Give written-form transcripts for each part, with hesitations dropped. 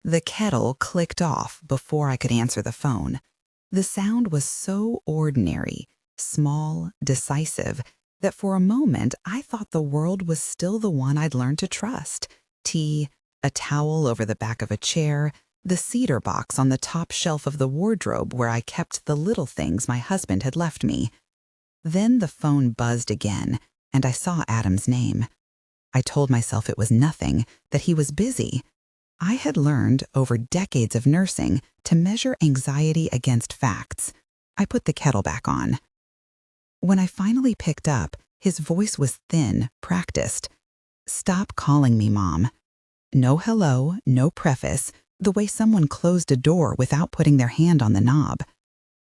The kettle clicked off before I could answer the phone. The sound was so ordinary, small, decisive, that for a moment I thought the world was still the one I'd learned to trust. Tea, a towel over the back of a chair, the cedar box on the top shelf of the wardrobe where I kept the little things my husband had left me. Then the phone buzzed again, and I saw Adam's name. I told myself it was nothing, that he was busy. I had learned, over decades of nursing, to measure anxiety against facts. I put the kettle back on. When I finally picked up, his voice was thin, practiced. "Stop calling me, Mom." No hello, no preface, the way someone closed a door without putting their hand on the knob.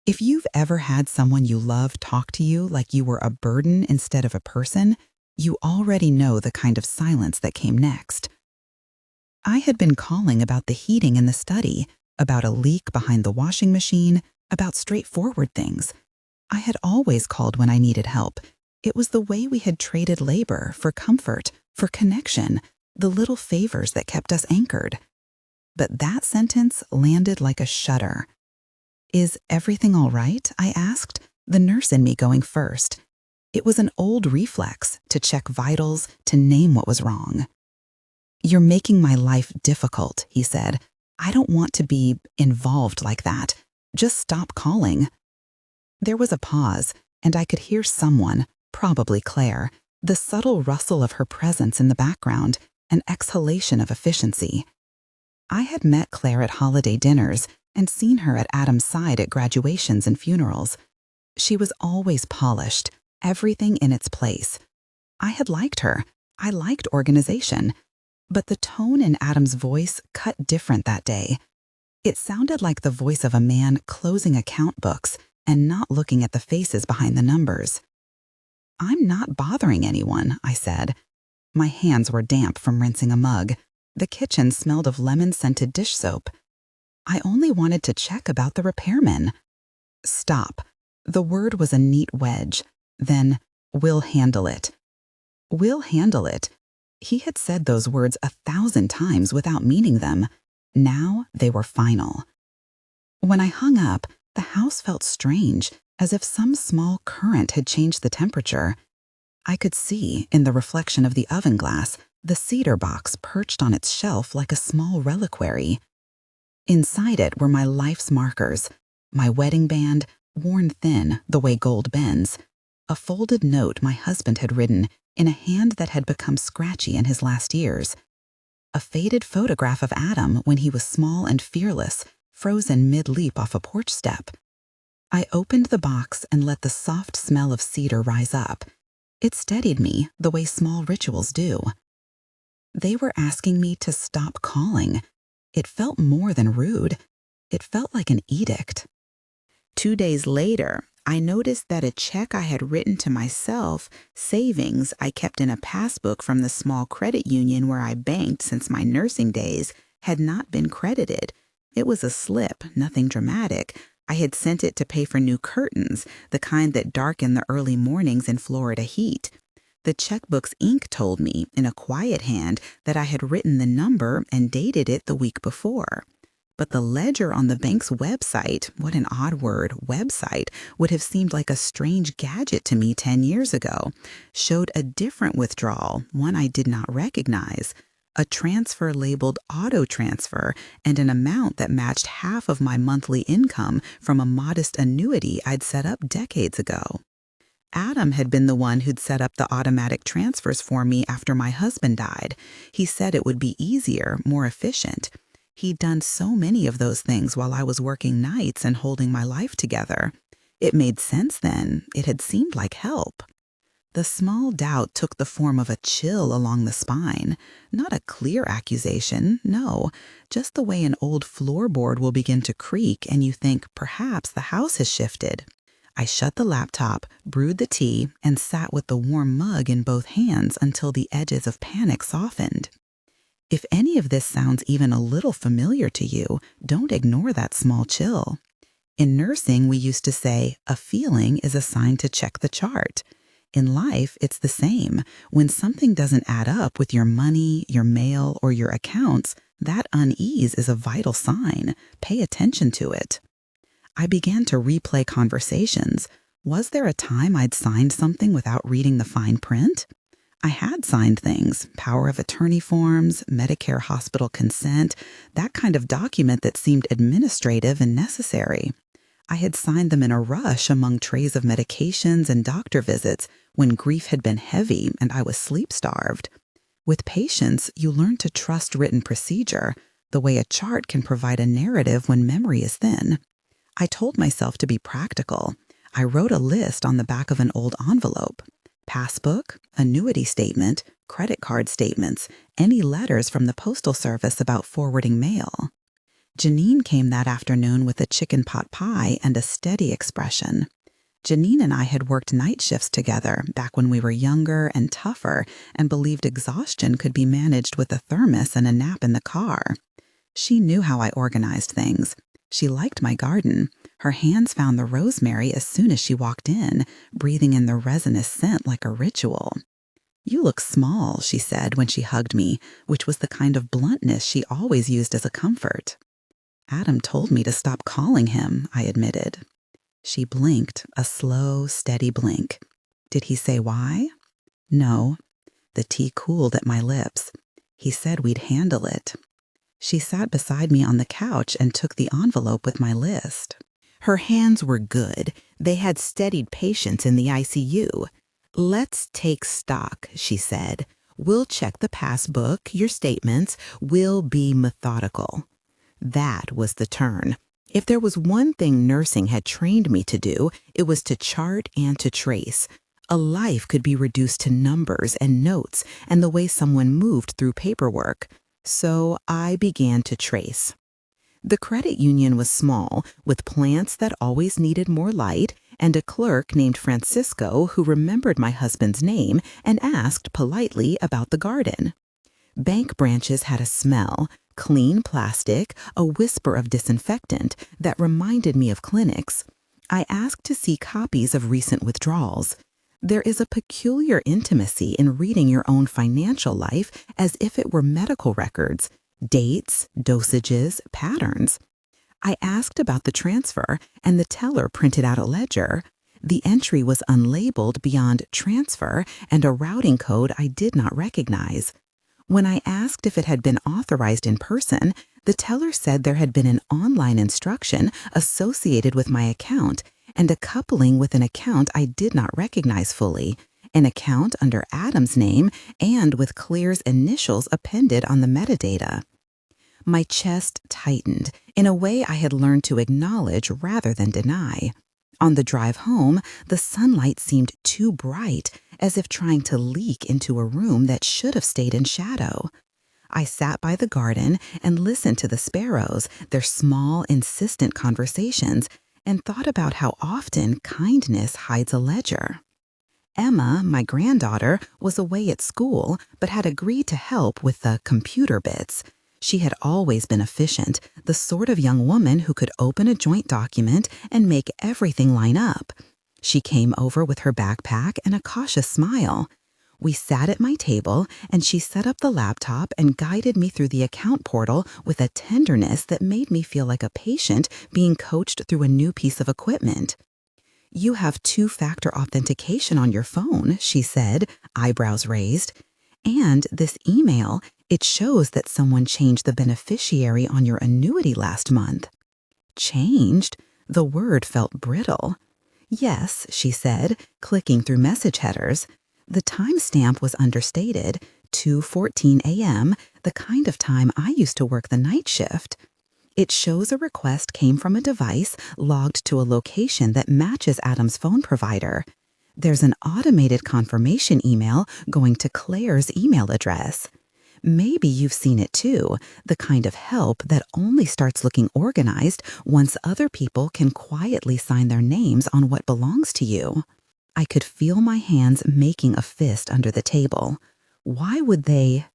If you've ever had someone you love talk to you like you were a burden instead of a person, you already know the kind of silence that came next. I had been calling about the heating in the study, about a leak behind the washing machine, about straightforward things. I had always called when I needed help. It was the way we had traded labor for comfort, for connection, the little favors that kept us anchored. But that sentence landed like a shudder. "Is everything all right?" I asked, the nurse in me going first. It was an old reflex to check vitals, to name what was wrong. "You're making my life difficult," he said. "I don't want to be involved like that. Just stop calling." There was a pause, and I could hear someone, probably Claire, the subtle rustle of her presence in the background, an exhalation of efficiency. I had met Claire at holiday dinners and seen her at Adam's side at graduations and funerals. She was always polished, everything in its place. I had liked her. I liked organization. But the tone in Adam's voice cut different that day. It sounded like the voice of a man closing account books and not looking at the faces behind the numbers. "I'm not bothering anyone," I said. My hands were damp from rinsing a mug. The kitchen smelled of lemon-scented dish soap. "I only wanted to check about the repairman." "Stop." The word was a neat wedge. Then, "We'll handle it." "We'll handle it." He had said those words 1,000 times without meaning them. Now they were final. When I hung up, the house felt strange, as if some small current had changed the temperature. I could see, in the reflection of the oven glass, the cedar box perched on its shelf like a small reliquary. Inside it were my life's markers, my wedding band, worn thin the way gold bends, a folded note my husband had written in a hand that had become scratchy in his last years, a faded photograph of Adam when he was small and fearless, frozen mid-leap off a porch step. I opened the box and let the soft smell of cedar rise up. It steadied me the way small rituals do. They were asking me to stop calling. It felt more than rude. It felt like an edict. 2 days later, I noticed that a check I had written to myself, savings I kept in a passbook from the small credit union where I banked since my nursing days, had not been credited. It was a slip, nothing dramatic. I had sent it to pay for new curtains, the kind that darken the early mornings in Florida heat. The checkbook's ink told me, in a quiet hand, that I had written the number and dated it the week before. But the ledger on the bank's website, what an odd word, website, would have seemed like a strange gadget to me 10 years ago, showed a different withdrawal, one I did not recognize, a transfer labeled auto transfer and an amount that matched half of my monthly income from a modest annuity I'd set up decades ago. Adam had been the one who'd set up the automatic transfers for me after my husband died. He said it would be easier, more efficient. He'd done so many of those things while I was working nights and holding my life together. It made sense then. It had seemed like help. The small doubt took the form of a chill along the spine. Not a clear accusation, no. Just the way an old floorboard will begin to creak and you think, perhaps the house has shifted. I shut the laptop, brewed the tea, and sat with the warm mug in both hands until the edges of panic softened. If any of this sounds even a little familiar to you, don't ignore that small chill. In nursing, we used to say, a feeling is a sign to check the chart. In life, it's the same. When something doesn't add up with your money, your mail, or your accounts, that unease is a vital sign. Pay attention to it. I began to replay conversations. Was there a time I'd signed something without reading the fine print? I had signed things, power of attorney forms, Medicare hospital consent, that kind of document that seemed administrative and necessary. I had signed them in a rush among trays of medications and doctor visits when grief had been heavy and I was sleep-starved. With patience, you learn to trust written procedure, the way a chart can provide a narrative when memory is thin. I told myself to be practical. I wrote a list on the back of an old envelope. Passbook, annuity statement, credit card statements, any letters from the postal service about forwarding mail. Janine came that afternoon with a chicken pot pie and a steady expression. Janine and I had worked night shifts together back when we were younger and tougher and believed exhaustion could be managed with a thermos and a nap in the car. She knew how I organized things. She liked my garden. Her hands found the rosemary as soon as she walked in, breathing in the resinous scent like a ritual. "You look small," she said when she hugged me, which was the kind of bluntness she always used as a comfort. "Adam told me to stop calling him," I admitted. She blinked, a slow, steady blink. "Did he say why?" "No." The tea cooled at my lips. "He said we'd handle it." She sat beside me on the couch and took the envelope with my list. Her hands were good. They had steadied patients in the ICU. "Let's take stock," she said. "We'll check the passbook, your statements. We'll be methodical." That was the turn. If there was one thing nursing had trained me to do, it was to chart and to trace. A life could be reduced to numbers and notes and the way someone moved through paperwork. So I began to trace. The credit union was small, with plants that always needed more light, and a clerk named Francisco who remembered my husband's name and asked politely about the garden. Bank branches had a smell, clean plastic, a whisper of disinfectant that reminded me of clinics. I asked to see copies of recent withdrawals. There is a peculiar intimacy in reading your own financial life as if it were medical records, dates, dosages, patterns. I asked about the transfer, and the teller printed out a ledger. The entry was unlabeled beyond transfer and a routing code I did not recognize. When I asked if it had been authorized in person, the teller said there had been an online instruction associated with my account and a coupling with an account I did not recognize fully, an account under Adam's name and with Claire's initials appended on the metadata. My chest tightened in a way I had learned to acknowledge rather than deny. On the drive home, the sunlight seemed too bright, as if trying to leak into a room that should have stayed in shadow. I sat by the garden and listened to the sparrows, their small, insistent conversations, and thought about how often kindness hides a ledger. Emma, my granddaughter, was away at school, but had agreed to help with the computer bits. She had always been efficient, the sort of young woman who could open a joint document and make everything line up. She came over with her backpack and a cautious smile. We sat at my table, and she set up the laptop and guided me through the account portal with a tenderness that made me feel like a patient being coached through a new piece of equipment. "You have two-factor authentication on your phone," she said, eyebrows raised. "And this email, it shows that someone changed the beneficiary on your annuity last month." Changed? The word felt brittle. "Yes," she said, clicking through message headers. The timestamp was understated, 2:14 a.m., the kind of time I used to work the night shift. It shows a request came from a device logged to a location that matches Adam's phone provider. There's an automated confirmation email going to Claire's email address. Maybe you've seen it too, the kind of help that only starts looking organized once other people can quietly sign their names on what belongs to you. I could feel my hands making a fist under the table. Why would they?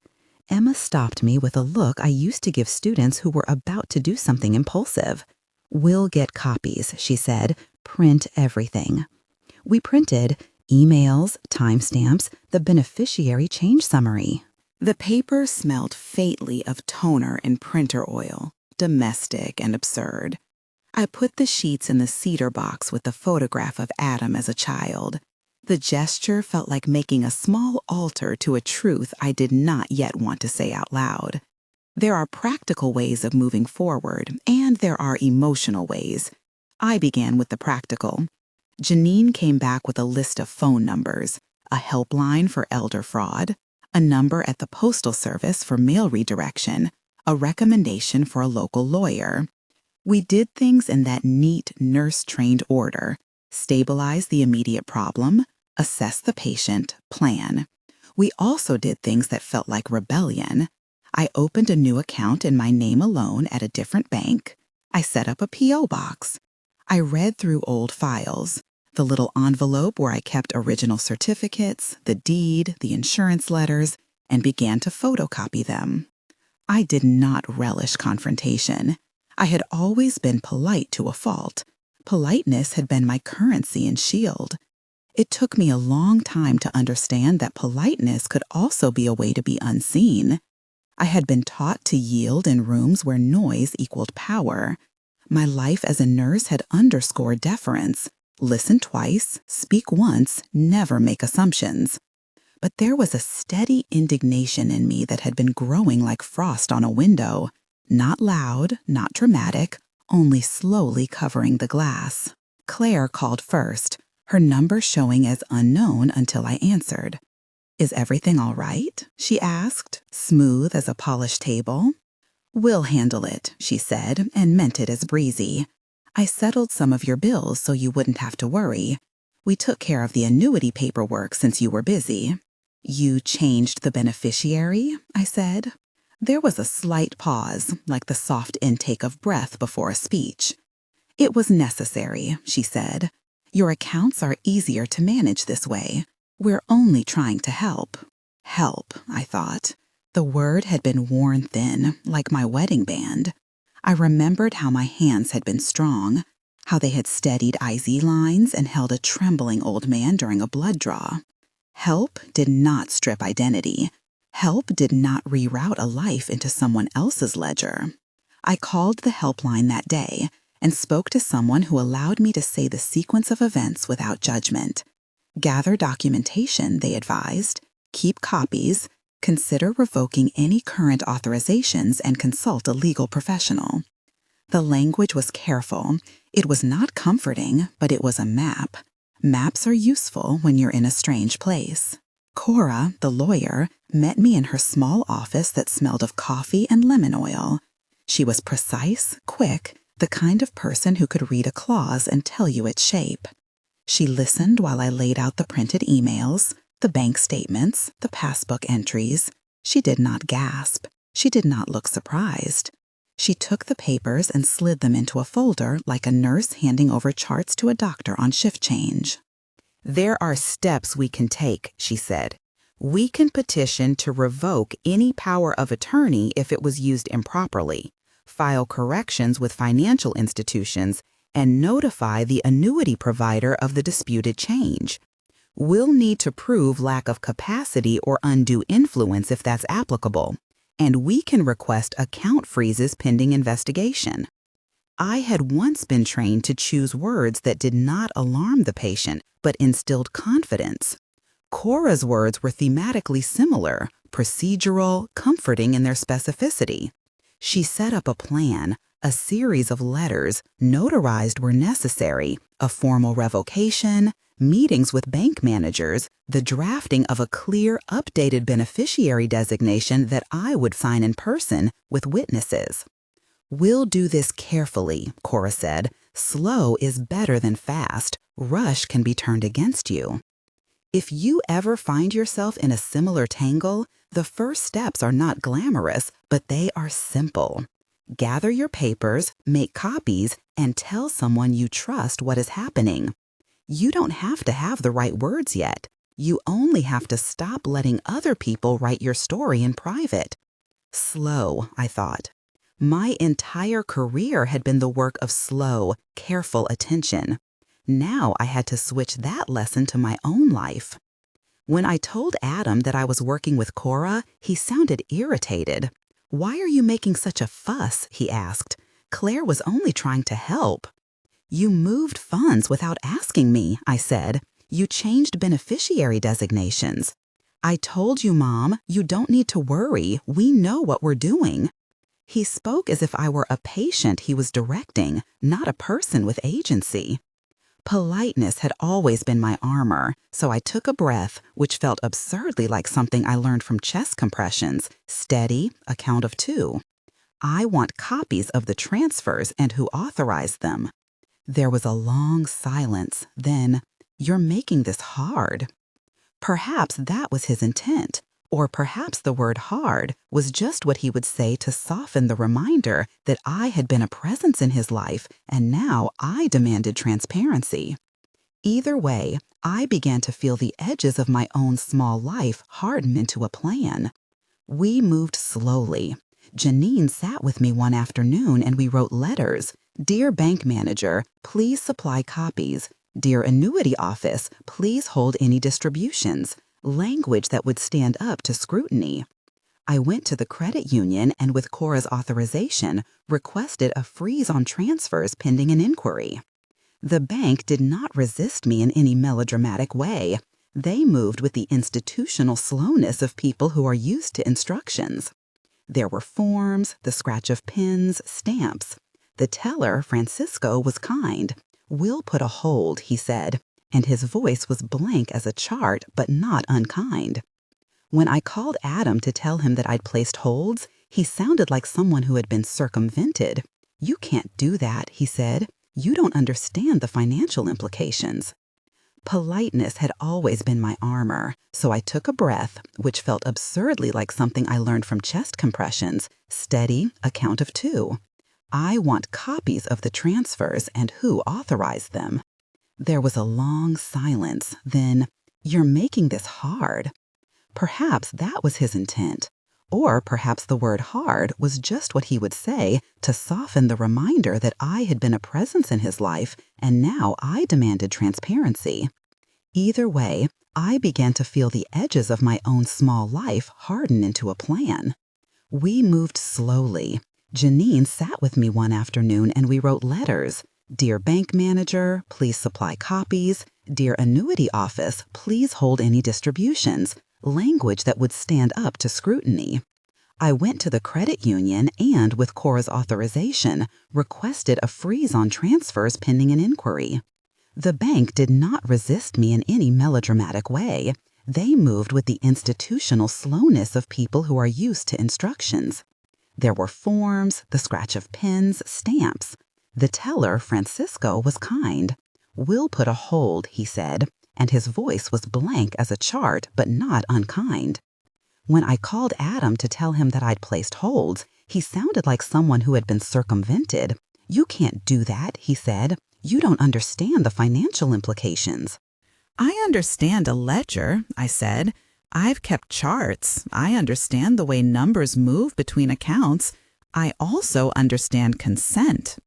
Emma stopped me with a look I used to give students who were about to do something impulsive. "We'll get copies," she said. "Print everything." We printed, Emails, timestamps, the beneficiary change summary. The paper smelled faintly of toner and printer oil, domestic and absurd. I put the sheets in the cedar box with the photograph of Adam as a child. The gesture felt like making a small altar to a truth I did not yet want to say out loud. There are practical ways of moving forward, and there are emotional ways. I began with the practical. Janine came back with a list of phone numbers, a helpline for elder fraud, a number at the postal service for mail redirection, a recommendation for a local lawyer. We did things in that neat, nurse-trained order: stabilize the immediate problem, assess the patient, plan. We also did things that felt like rebellion. I opened a new account in my name alone at a different bank. I set up a P.O. box. I read through old files, the little envelope where I kept original certificates, the deed, the insurance letters, and began to photocopy them. I did not relish confrontation. I had always been polite to a fault. Politeness had been my currency and shield. It took me a long time to understand that politeness could also be a way to be unseen. I had been taught to yield in rooms where noise equaled power. My life as a nurse had underscored deference. Listen twice, speak once, never make assumptions. But there was a steady indignation in me that had been growing like frost on a window. Not loud, not dramatic, only slowly covering the glass. Claire called first, her number showing as unknown until I answered. "Is everything all right?" she asked, smooth as a polished table. "We'll handle it," she said, and meant it as breezy. "I settled some of your bills so you wouldn't have to worry. We took care of the annuity paperwork since you were busy." "You changed the beneficiary?" I said. There was a slight pause, like the soft intake of breath before a speech. "It was necessary," she said. "Your accounts are easier to manage this way. We're only trying to help." Help, I thought. The word had been worn thin, like my wedding band. I remembered how my hands had been strong, how they had steadied IV lines and held a trembling old man during a blood draw. Help did not strip identity. Help did not reroute a life into someone else's ledger. I called the helpline that day and spoke to someone who allowed me to say the sequence of events without judgment. Gather documentation, they advised. Keep copies. Consider revoking any current authorizations and consult a legal professional. The language was careful. It was not comforting, but it was a map. Maps are useful when you're in a strange place. Cora, the lawyer, met me in her small office that smelled of coffee and lemon oil. She was precise, quick, the kind of person who could read a clause and tell you its shape. She listened while I laid out the printed emails, the bank statements, the passbook entries. She did not gasp. She did not look surprised. She took the papers and slid them into a folder like a nurse handing over charts to a doctor on shift change. "There are steps we can take," she said. "We can petition to revoke any power of attorney if it was used improperly, file corrections with financial institutions, and notify the annuity provider of the disputed change. We'll need to prove lack of capacity or undue influence if that's applicable, and we can request account freezes pending investigation." I had once been trained to choose words that did not alarm the patient, but instilled confidence. Cora's words were thematically similar, procedural, comforting in their specificity. She set up a plan, a series of letters, notarized where necessary, a formal revocation, meetings with bank managers, the drafting of a clear, updated beneficiary designation that I would sign in person with witnesses. "We'll do this carefully," Cora said. "Slow is better than fast. Rush can be turned against you." If you ever find yourself in a similar tangle, the first steps are not glamorous, but they are simple. Gather your papers, make copies, and tell someone you trust what is happening. You don't have to have the right words yet. You only have to stop letting other people write your story in private. Slow, I thought. My entire career had been the work of slow, careful attention. Now I had to switch that lesson to my own life. When I told Adam that I was working with Cora, he sounded irritated. "Why are you making such a fuss?" he asked. "Claire was only trying to help." "You moved funds without asking me," I said. "You changed beneficiary designations." "I told you, Mom, you don't need to worry. We know what we're doing." He spoke as if I were a patient he was directing, not a person with agency. Politeness had always been my armor, so I took a breath, which felt absurdly like something I learned from chest compressions. Steady, a count of 2. "I want copies of the transfers and who authorized them." There was a long silence. Then, "You're making this hard." Perhaps that was his intent, or perhaps the word hard was just what he would say to soften the reminder that I had been a presence in his life and now I demanded transparency. Either way, I began to feel the edges of my own small life harden into a plan. We moved slowly. Janine sat with me one afternoon and we wrote letters. "Dear bank manager, please supply copies. Dear annuity office, please hold any distributions." Language that would stand up to scrutiny. I went to the credit union and with Cora's authorization, requested a freeze on transfers pending an inquiry. The bank did not resist me in any melodramatic way. They moved with the institutional slowness of people who are used to instructions. There were forms, the scratch of pens, stamps. The teller, Francisco, was kind. "We'll put a hold," he said, and his voice was blank as a chart, but not unkind. When I called Adam to tell him that I'd placed holds, he sounded like someone who had been circumvented. "You can't do that," he said. "You don't understand the financial implications." Politeness had always been my armor, so I took a breath, which felt absurdly like something I learned from chest compressions. Steady, a count of 2. "I want copies of the transfers and who authorized them." There was a long silence. Then, "You're making this hard." Perhaps that was his intent. Or perhaps the word hard was just what he would say to soften the reminder that I had been a presence in his life and now I demanded transparency. Either way, I began to feel the edges of my own small life harden into a plan. We moved slowly. Janine sat with me one afternoon and we wrote letters. "Dear bank manager, please supply copies. Dear annuity office, please hold any distributions." Language that would stand up to scrutiny. I went to the credit union and, with Cora's authorization, requested a freeze on transfers pending an inquiry. The bank did not resist me in any melodramatic way. They moved with the institutional slowness of people who are used to instructions. There were forms, the scratch of pens, stamps. The teller, Francisco, was kind. "We'll put a hold," he said, and his voice was blank as a chart, but not unkind. When I called Adam to tell him that I'd placed holds, he sounded like someone who had been circumvented. "You can't do that," he said. "You don't understand the financial implications." "I understand a ledger," I said. "I've kept charts. I understand the way numbers move between accounts. I also understand consent."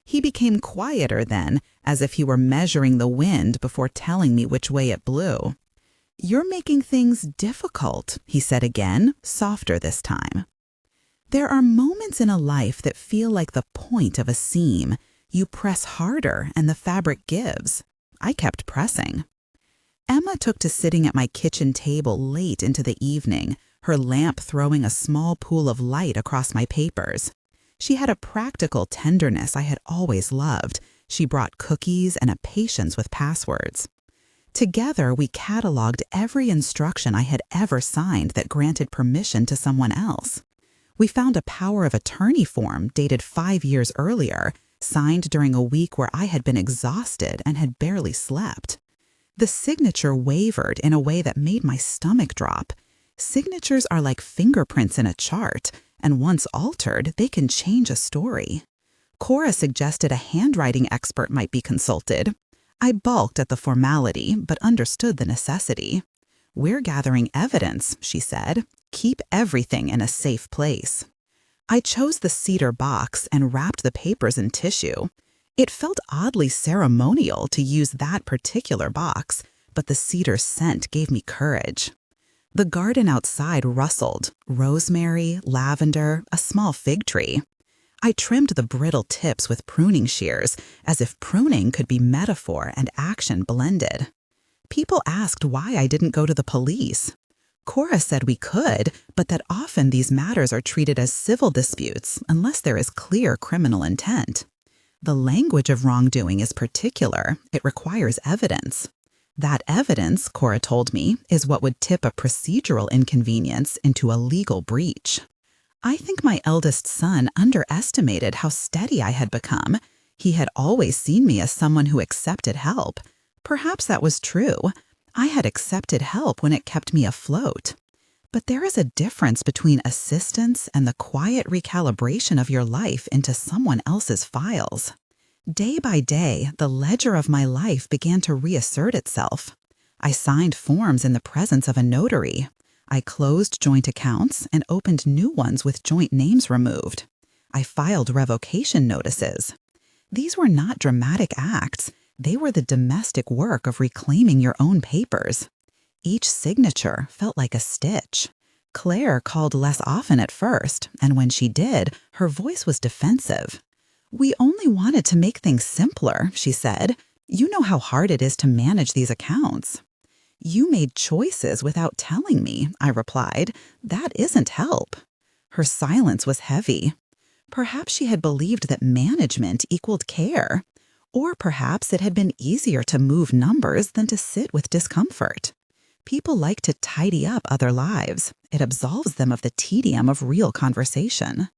He became quieter then, as if he were measuring the wind before telling me which way it blew. "You're making things difficult," he said again, softer this time. There are moments in a life that feel like the point of a seam. You press harder and the fabric gives. I kept pressing. Emma took to sitting at my kitchen table late into the evening, her lamp throwing a small pool of light across my papers. She had a practical tenderness I had always loved. She brought cookies and a patience with passwords. Together, we cataloged every instruction I had ever signed that granted permission to someone else. We found a power of attorney form dated 5 years earlier, signed during a week where I had been exhausted and had barely slept. The signature wavered in a way that made my stomach drop. Signatures are like fingerprints in a chart, and once altered, they can change a story. Cora suggested a handwriting expert might be consulted. I balked at the formality, but understood the necessity. "We're gathering evidence," she said. "Keep everything in a safe place." I chose the cedar box and wrapped the papers in tissue. It felt oddly ceremonial to use that particular box, but the cedar scent gave me courage. The garden outside rustled, rosemary, lavender, a small fig tree. I trimmed the brittle tips with pruning shears, as if pruning could be metaphor and action blended. People asked why I didn't go to the police. Cora said we could, but that often these matters are treated as civil disputes unless there is clear criminal intent. The language of wrongdoing is particular. It requires evidence. That evidence, Cora told me, is what would tip a procedural inconvenience into a legal breach. I think my eldest son underestimated how steady I had become. He had always seen me as someone who accepted help. Perhaps that was true. I had accepted help when it kept me afloat. But there is a difference between assistance and the quiet recalibration of your life into someone else's files. Day by day, the ledger of my life began to reassert itself. I signed forms in the presence of a notary. I closed joint accounts and opened new ones with joint names removed. I filed revocation notices. These were not dramatic acts. They were the domestic work of reclaiming your own papers. Each signature felt like a stitch. Claire called less often at first, and when she did, her voice was defensive. "We only wanted to make things simpler," she said. "You know how hard it is to manage these accounts." "You made choices without telling me," I replied. "That isn't help." Her silence was heavy. Perhaps she had believed that management equaled care. Or perhaps it had been easier to move numbers than to sit with discomfort. People like to tidy up other lives. It absolves them of the tedium of real conversation.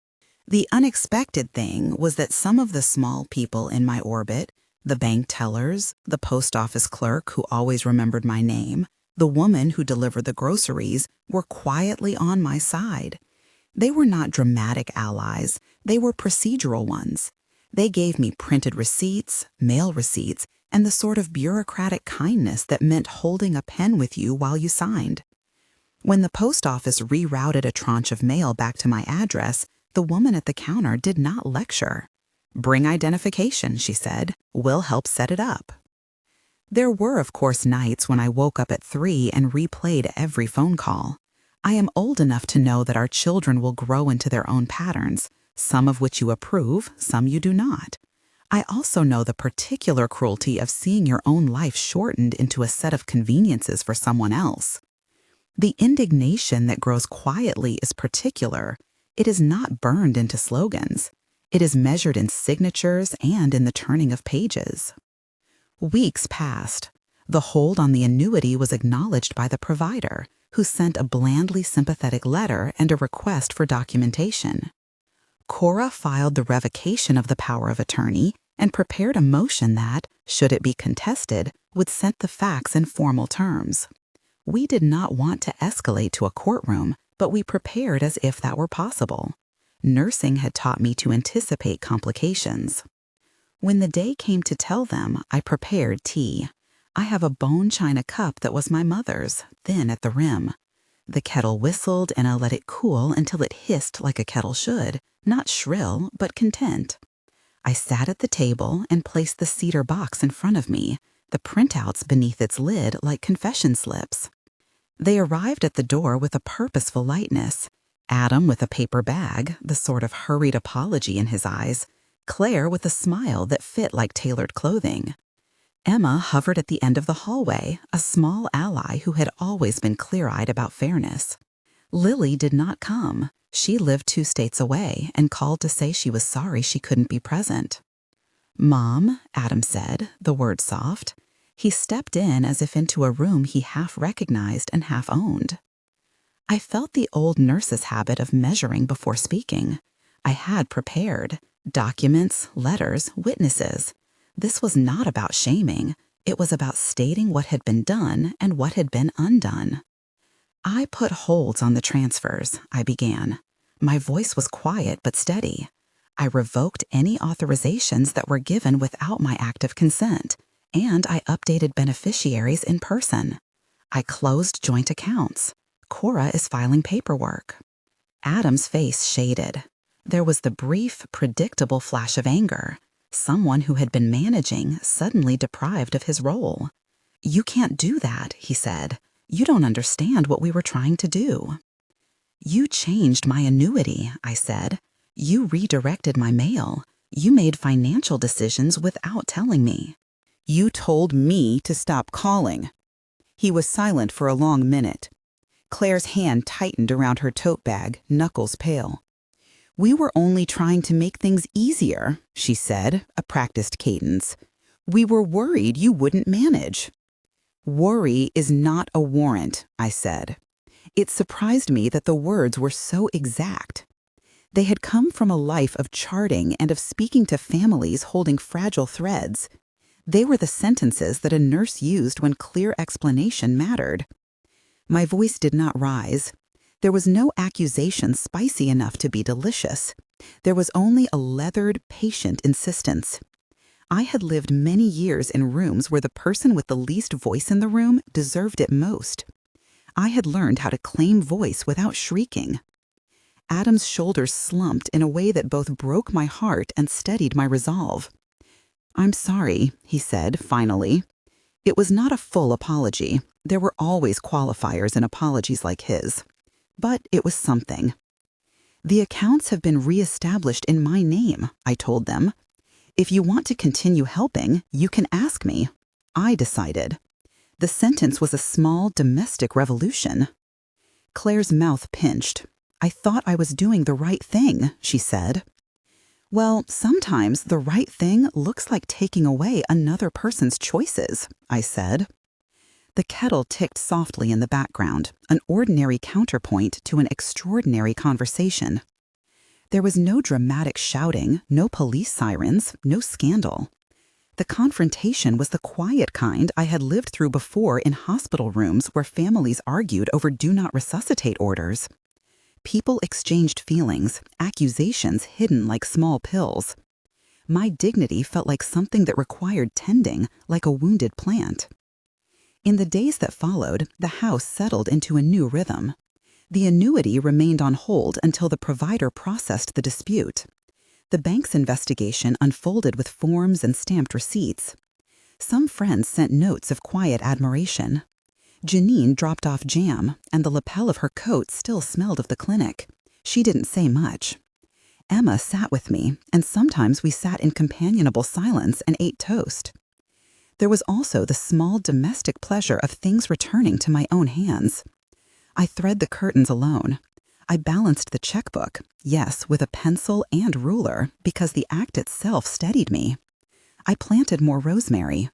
The unexpected thing was that some of the small people in my orbit, the bank tellers, the post office clerk who always remembered my name, the woman who delivered the groceries, were quietly on my side. They were not dramatic allies. They were procedural ones. They gave me printed receipts, mail receipts, and the sort of bureaucratic kindness that meant holding a pen with you while you signed. When the post office rerouted a tranche of mail back to my address, the woman at the counter did not lecture. "Bring identification," she said. "We'll help set it up." There were, of course, nights when I woke up at 3 and replayed every phone call. I am old enough to know that our children will grow into their own patterns, some of which you approve, some you do not. I also know the particular cruelty of seeing your own life shortened into a set of conveniences for someone else. The indignation that grows quietly is particular. It is not burned into slogans. It is measured in signatures and in the turning of pages. Weeks passed. The hold on the annuity was acknowledged by the provider, who sent a blandly sympathetic letter and a request for documentation. Cora filed the revocation of the power of attorney and prepared a motion that, should it be contested, would set the facts in formal terms. We did not want to escalate to a courtroom, but we prepared as if that were possible. Nursing had taught me to anticipate complications. When the day came to tell them, I prepared tea. I have a bone china cup that was my mother's, thin at the rim. The kettle whistled, and I let it cool until it hissed like a kettle should, not shrill, but content. I sat at the table and placed the cedar box in front of me, the printouts beneath its lid like confession slips. They arrived at the door with a purposeful lightness. Adam with a paper bag, the sort of hurried apology in his eyes. Claire with a smile that fit like tailored clothing. Emma hovered at the end of the hallway, a small ally who had always been clear-eyed about fairness. Lily did not come. She lived 2 states away and called to say she was sorry she couldn't be present. "Mom," Adam said, the word soft. He stepped in as if into a room he half recognized and half owned. I felt the old nurse's habit of measuring before speaking. I had prepared documents, letters, witnesses. This was not about shaming. It was about stating what had been done and what had been undone. "I put holds on the transfers," I began. My voice was quiet but steady. I revoked any authorizations that were given without my active consent, and I updated beneficiaries in person. I closed joint accounts. Cora is filing paperwork. Adam's face shaded. There was the brief, predictable flash of anger. Someone who had been managing suddenly deprived of his role. "You can't do that," he said. "You don't understand what we were trying to do." "You changed my annuity," I said. "You redirected my mail. You made financial decisions without telling me." "You told me to stop calling." He was silent for a long minute. Claire's hand tightened around her tote bag, knuckles pale. "We were only trying to make things easier," she said, a practiced cadence. "We were worried you wouldn't manage." "Worry is not a warrant," I said. It surprised me that the words were so exact. They had come from a life of charting and of speaking to families holding fragile threads. They were the sentences that a nurse used when clear explanation mattered. My voice did not rise. There was no accusation spicy enough to be delicious. There was only a leathered, patient insistence. I had lived many years in rooms where the person with the least voice in the room deserved it most. I had learned how to claim voice without shrieking. Adam's shoulders slumped in a way that both broke my heart and steadied my resolve. "I'm sorry," he said, finally. It was not a full apology. There were always qualifiers in apologies like his. But it was something. "The accounts have been reestablished in my name," I told them. "If you want to continue helping, you can ask me." I decided. The sentence was a small domestic revolution. Claire's mouth pinched. "I thought I was doing the right thing," she said. "Well, sometimes the right thing looks like taking away another person's choices," I said. The kettle ticked softly in the background, an ordinary counterpoint to an extraordinary conversation. There was no dramatic shouting, no police sirens, no scandal. The confrontation was the quiet kind I had lived through before in hospital rooms where families argued over do not resuscitate orders. People exchanged feelings, accusations hidden like small pills. My dignity felt like something that required tending, like a wounded plant. In the days that followed, the house settled into a new rhythm. The annuity remained on hold until the provider processed the dispute. The bank's investigation unfolded with forms and stamped receipts. Some friends sent notes of quiet admiration. Janine dropped off jam, and the lapel of her coat still smelled of the clinic. She didn't say much. Emma sat with me, and sometimes we sat in companionable silence and ate toast. There was also the small domestic pleasure of things returning to my own hands. I thread the curtains alone. I balanced the checkbook, yes, with a pencil and ruler, because the act itself steadied me. I planted more rosemary.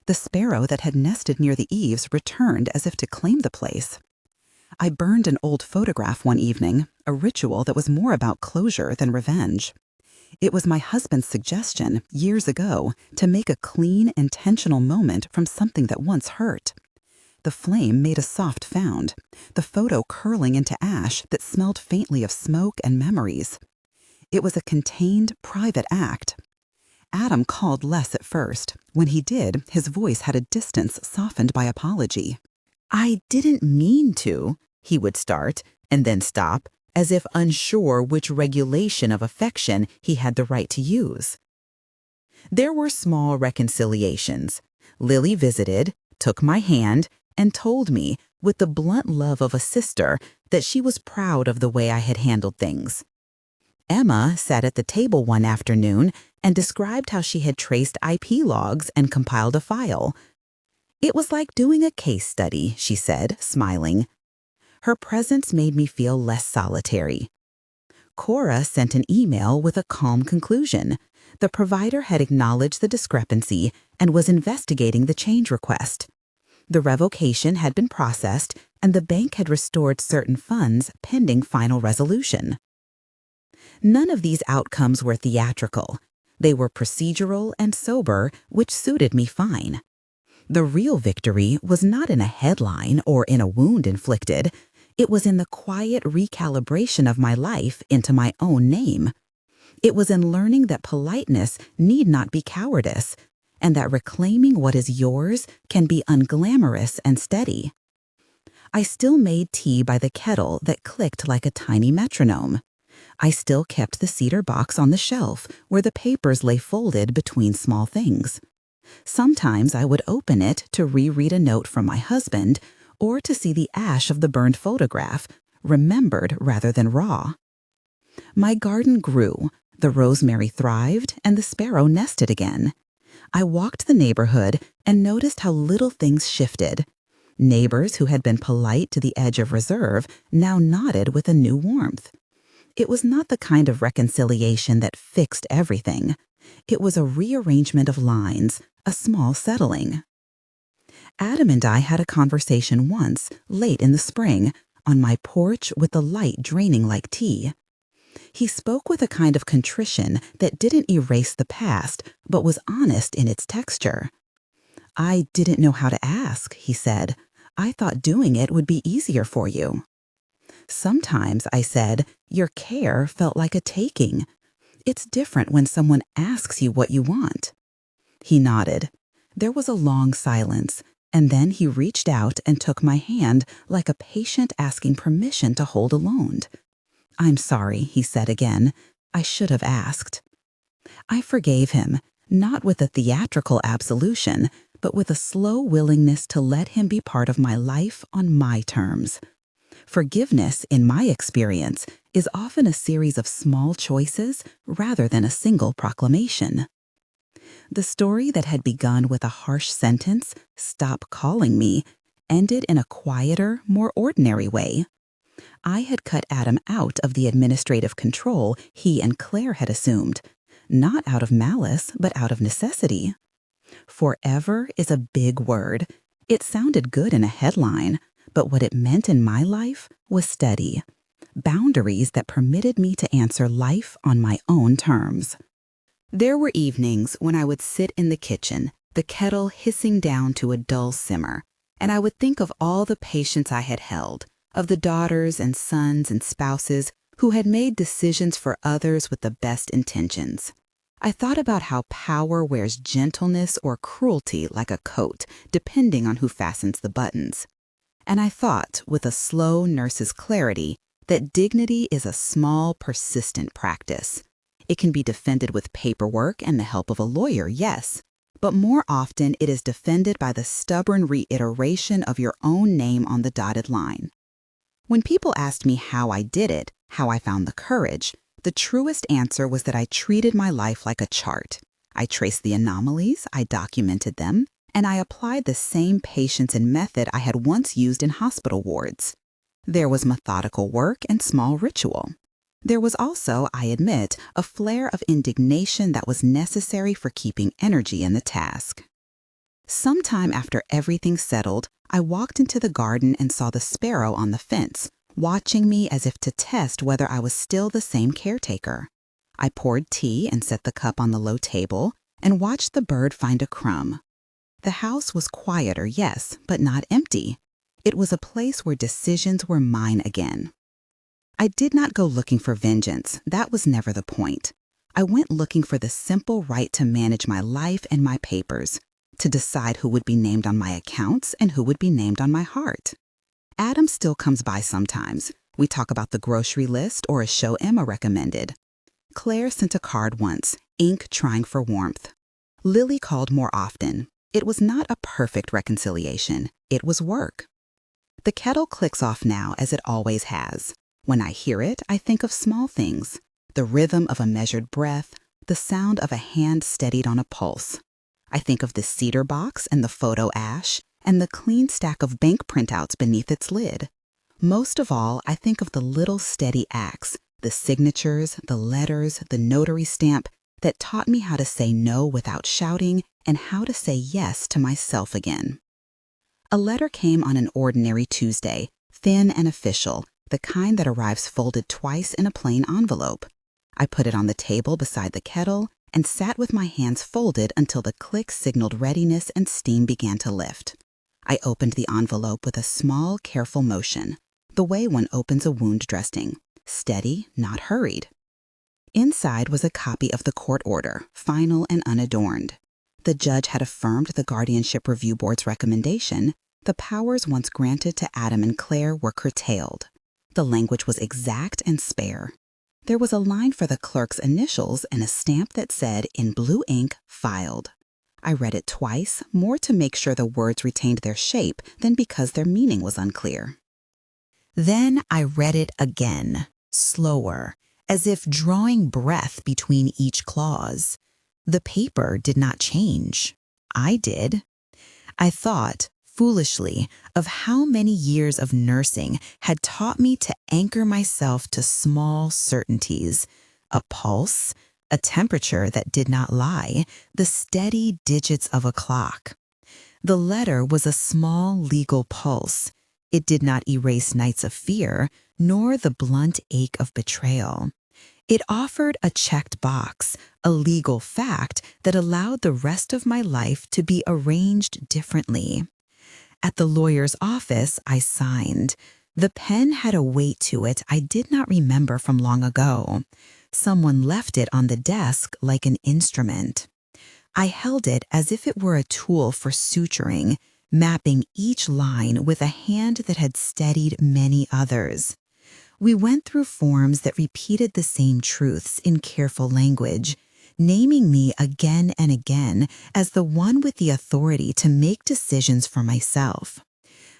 The sparrow that had nested near the eaves returned as if to claim the place. I burned an old photograph one evening, a ritual that was more about closure than revenge. It was my husband's suggestion, years ago, to make a clean, intentional moment from something that once hurt. The flame made a soft found, the photo curling into ash that smelled faintly of smoke and memories. It was a contained, private act. Adam called less at first. When he did, his voice had a distance softened by apology. "I didn't mean to," he would start, and then stop, as if unsure which regulation of affection he had the right to use. There were small reconciliations. Lily visited, took my hand, and told me, with the blunt love of a sister, that she was proud of the way I had handled things. Emma sat at the table one afternoon and described how she had traced IP logs and compiled a file. "It was like doing a case study," she said, smiling. Her presence made me feel less solitary. Cora sent an email with a calm conclusion. The provider had acknowledged the discrepancy and was investigating the change request. The revocation had been processed, and the bank had restored certain funds pending final resolution. None of these outcomes were theatrical. They were procedural and sober, which suited me fine. The real victory was not in a headline or in a wound inflicted. It was in the quiet recalibration of my life into my own name. It was in learning that politeness need not be cowardice, and that reclaiming what is yours can be unglamorous and steady. I still made tea by the kettle that clicked like a tiny metronome. I still kept the cedar box on the shelf where the papers lay folded between small things. Sometimes I would open it to reread a note from my husband or to see the ash of the burned photograph, remembered rather than raw. My garden grew, the rosemary thrived, and the sparrow nested again. I walked the neighborhood and noticed how little things shifted. Neighbors who had been polite to the edge of reserve now nodded with a new warmth. It was not the kind of reconciliation that fixed everything. It was a rearrangement of lines, a small settling. Adam and I had a conversation once, late in the spring, on my porch with the light draining like tea. He spoke with a kind of contrition that didn't erase the past, but was honest in its texture. "I didn't know how to ask," he said. "I thought doing it would be easier for you." "Sometimes," I said, "your care felt like a taking. It's different when someone asks you what you want." He nodded. There was a long silence, and then he reached out and took my hand like a patient asking permission to hold a loan. "I'm sorry," he said again. "I should have asked." I forgave him, not with a theatrical absolution, but with a slow willingness to let him be part of my life on my terms. Forgiveness, in my experience, is often a series of small choices rather than a single proclamation. The story that had begun with a harsh sentence, "Stop calling me," ended in a quieter, more ordinary way. I had cut Adam out of the administrative control he and Claire had assumed, not out of malice, but out of necessity. Forever is a big word. It sounded good in a headline, but what it meant in my life was steady. Boundaries that permitted me to answer life on my own terms. There were evenings when I would sit in the kitchen, the kettle hissing down to a dull simmer, and I would think of all the patience I had held, of the daughters and sons and spouses who had made decisions for others with the best intentions. I thought about how power wears gentleness or cruelty like a coat, depending on who fastens the buttons. And I thought, with a slow nurse's clarity, that dignity is a small, persistent practice. It can be defended with paperwork and the help of a lawyer, yes, but more often it is defended by the stubborn reiteration of your own name on the dotted line. When people asked me how I did it, how I found the courage, the truest answer was that I treated my life like a chart. I traced the anomalies, I documented them, and I applied the same patience and method I had once used in hospital wards. There was methodical work and small ritual. There was also, I admit, a flare of indignation that was necessary for keeping energy in the task. Sometime after everything settled, I walked into the garden and saw the sparrow on the fence, watching me as if to test whether I was still the same caretaker. I poured tea and set the cup on the low table and watched the bird find a crumb. The house was quieter, yes, but not empty. It was a place where decisions were mine again. I did not go looking for vengeance. That was never the point. I went looking for the simple right to manage my life and my papers, to decide who would be named on my accounts and who would be named on my heart. Adam still comes by sometimes. We talk about the grocery list or a show Emma recommended. Claire sent a card once, ink trying for warmth. Lily called more often. It was not a perfect reconciliation. It was work. The kettle clicks off now as it always has. When I hear it, I think of small things, the rhythm of a measured breath, the sound of a hand steadied on a pulse. I think of the cedar box and the photo ash, and the clean stack of bank printouts beneath its lid. Most of all, I think of the little steady acts, the signatures, the letters, the notary stamp that taught me how to say no without shouting and how to say yes to myself again. A letter came on an ordinary Tuesday, thin and official, the kind that arrives folded twice in a plain envelope. I put it on the table beside the kettle and sat with my hands folded until the click signaled readiness and steam began to lift. I opened the envelope with a small, careful motion, the way one opens a wound dressing, steady, not hurried. Inside was a copy of the court order, final and unadorned. The judge had affirmed the Guardianship Review Board's recommendation. The powers once granted to Adam and Claire were curtailed. The language was exact and spare. There was a line for the clerk's initials and a stamp that said, in blue ink, filed. I read it twice, more to make sure the words retained their shape than because their meaning was unclear. Then I read it again, slower, as if drawing breath between each clause. The paper did not change. I did. I thought, foolishly, of how many years of nursing had taught me to anchor myself to small certainties: a pulse, a temperature that did not lie, the steady digits of a clock. The letter was a small legal pulse. It did not erase nights of fear, nor the blunt ache of betrayal. It offered a checked box, a legal fact that allowed the rest of my life to be arranged differently. At the lawyer's office, I signed. The pen had a weight to it I did not remember from long ago. Someone left it on the desk like an instrument. I held it as if it were a tool for suturing, mapping each line with a hand that had steadied many others. We went through forms that repeated the same truths in careful language, naming me again and again as the one with the authority to make decisions for myself.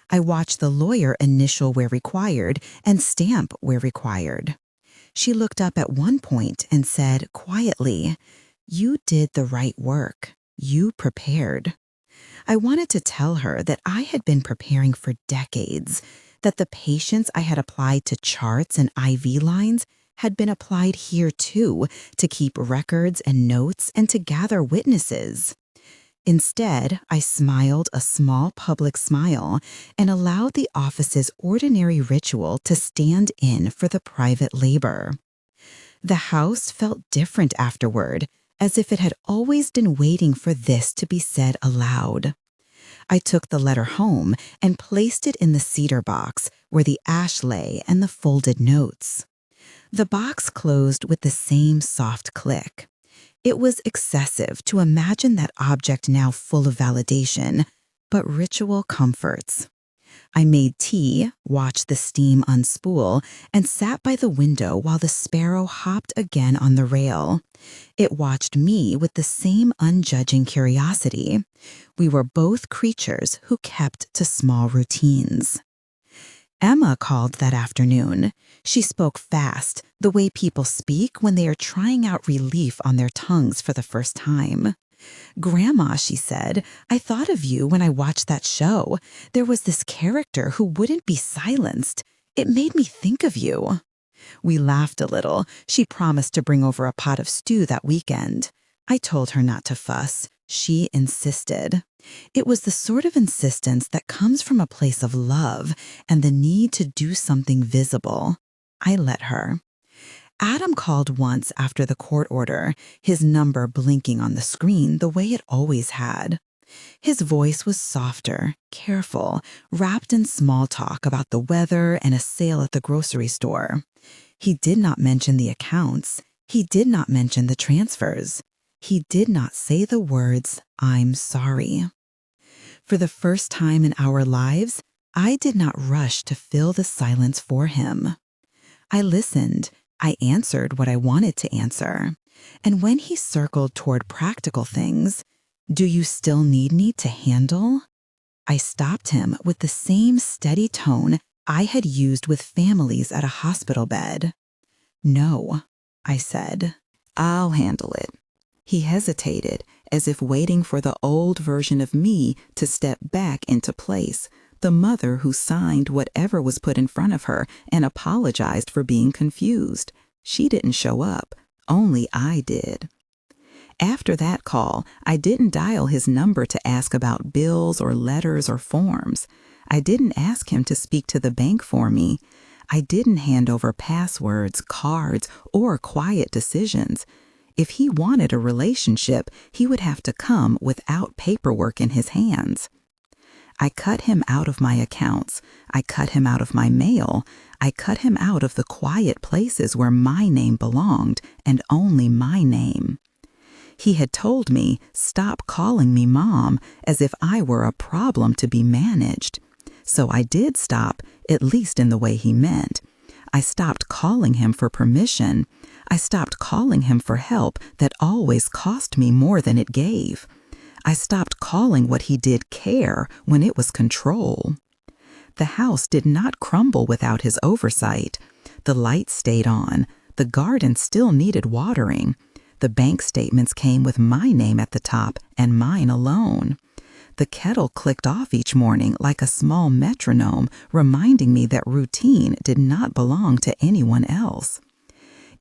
I watched the lawyer initial where required and stamp where required. She looked up at one point and said quietly, "You did the right work. You prepared." I wanted to tell her that I had been preparing for decades, that the patience I had applied to charts and IV lines had been applied here too, to keep records and notes and to gather witnesses. Instead, I smiled a small public smile and allowed the office's ordinary ritual to stand in for the private labor. The house felt different afterward, as if it had always been waiting for this to be said aloud. I took the letter home and placed it in the cedar box where the ash lay and the folded notes. The box closed with the same soft click. It was excessive to imagine that object now full of validation, but ritual comforts. I made tea, watched the steam unspool, and sat by the window while the sparrow hopped again on the rail. It watched me with the same unjudging curiosity. We were both creatures who kept to small routines. Emma called that afternoon. She spoke fast, the way people speak when they are trying out relief on their tongues for the first time. "Grandma," she said, "I thought of you when I watched that show. There was this character who wouldn't be silenced. It made me think of you." We laughed a little. She promised to bring over a pot of stew that weekend. I told her not to fuss. She insisted. It was the sort of insistence that comes from a place of love and the need to do something visible. I let her. Adam called once after the court order, his number blinking on the screen the way it always had. His voice was softer, careful, wrapped in small talk about the weather and a sale at the grocery store. He did not mention the accounts. He did not mention the transfers. He did not say the words, "I'm sorry." For the first time in our lives, I did not rush to fill the silence for him. I listened. I answered what I wanted to answer. And when he circled toward practical things, "Do you still need me to handle?" I stopped him with the same steady tone I had used with families at a hospital bed. "No," I said. "I'll handle it." He hesitated, as if waiting for the old version of me to step back into place, the mother who signed whatever was put in front of her and apologized for being confused. She didn't show up. Only I did. After that call, I didn't dial his number to ask about bills or letters or forms. I didn't ask him to speak to the bank for me. I didn't hand over passwords, cards, or quiet decisions. If he wanted a relationship, he would have to come without paperwork in his hands. I cut him out of my accounts. I cut him out of my mail. I cut him out of the quiet places where my name belonged, and only my name. He had told me, "Stop calling me Mom," as if I were a problem to be managed. So I did stop, at least in the way he meant. I stopped calling him for permission. I stopped calling him for help that always cost me more than it gave. I stopped calling what he did care when it was control. The house did not crumble without his oversight. The lights stayed on. The garden still needed watering. The bank statements came with my name at the top and mine alone. The kettle clicked off each morning like a small metronome, reminding me that routine did not belong to anyone else.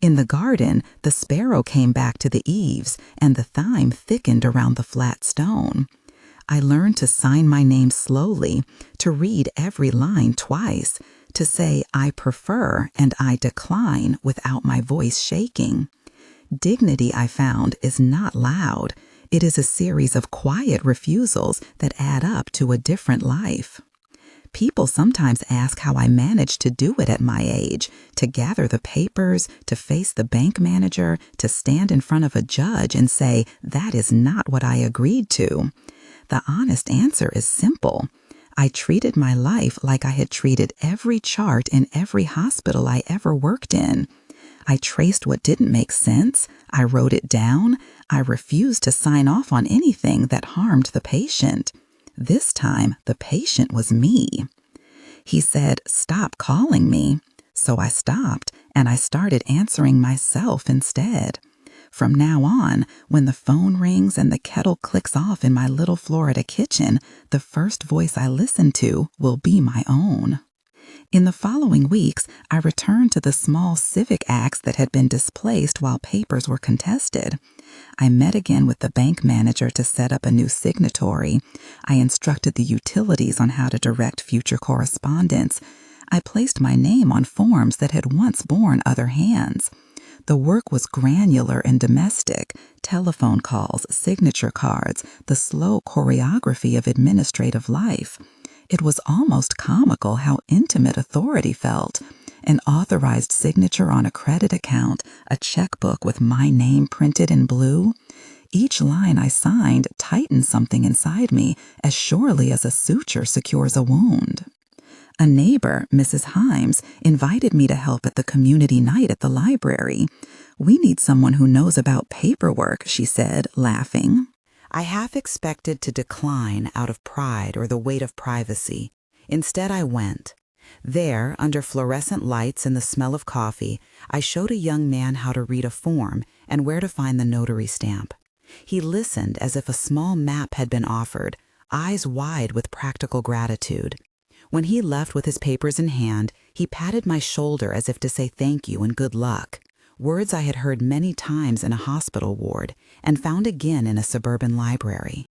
In the garden, the sparrow came back to the eaves, and the thyme thickened around the flat stone. I learned to sign my name slowly, to read every line twice, to say I prefer and I decline without my voice shaking. Dignity, I found, is not loud. It is a series of quiet refusals that add up to a different life. People sometimes ask how I managed to do it at my age, to gather the papers, to face the bank manager, to stand in front of a judge and say, that is not what I agreed to. The honest answer is simple. I treated my life like I had treated every chart in every hospital I ever worked in. I traced what didn't make sense. I wrote it down. I refused to sign off on anything that harmed the patient. This time, the patient was me. He said, "Stop calling me." So I stopped, and I started answering myself instead. From now on, when the phone rings and the kettle clicks off in my little Florida kitchen, the first voice I listen to will be my own. In the following weeks, I returned to the small civic acts that had been displaced while papers were contested. I met again with the bank manager to set up a new signatory. I instructed the utilities on how to direct future correspondence. I placed my name on forms that had once borne other hands. The work was granular and domestic: telephone calls, signature cards, the slow choreography of administrative life. It was almost comical how intimate authority felt. An authorized signature on a credit account, a checkbook with my name printed in blue. Each line I signed tightened something inside me as surely as a suture secures a wound. A neighbor, Mrs. Himes, invited me to help at the community night at the library. "We need someone who knows about paperwork," she said, laughing. I half expected to decline out of pride or the weight of privacy. Instead, I went. There, under fluorescent lights and the smell of coffee, I showed a young man how to read a form and where to find the notary stamp. He listened as if a small map had been offered, eyes wide with practical gratitude. When he left with his papers in hand, he patted my shoulder as if to say thank you and good luck. Words I had heard many times in a hospital ward and found again in a suburban library.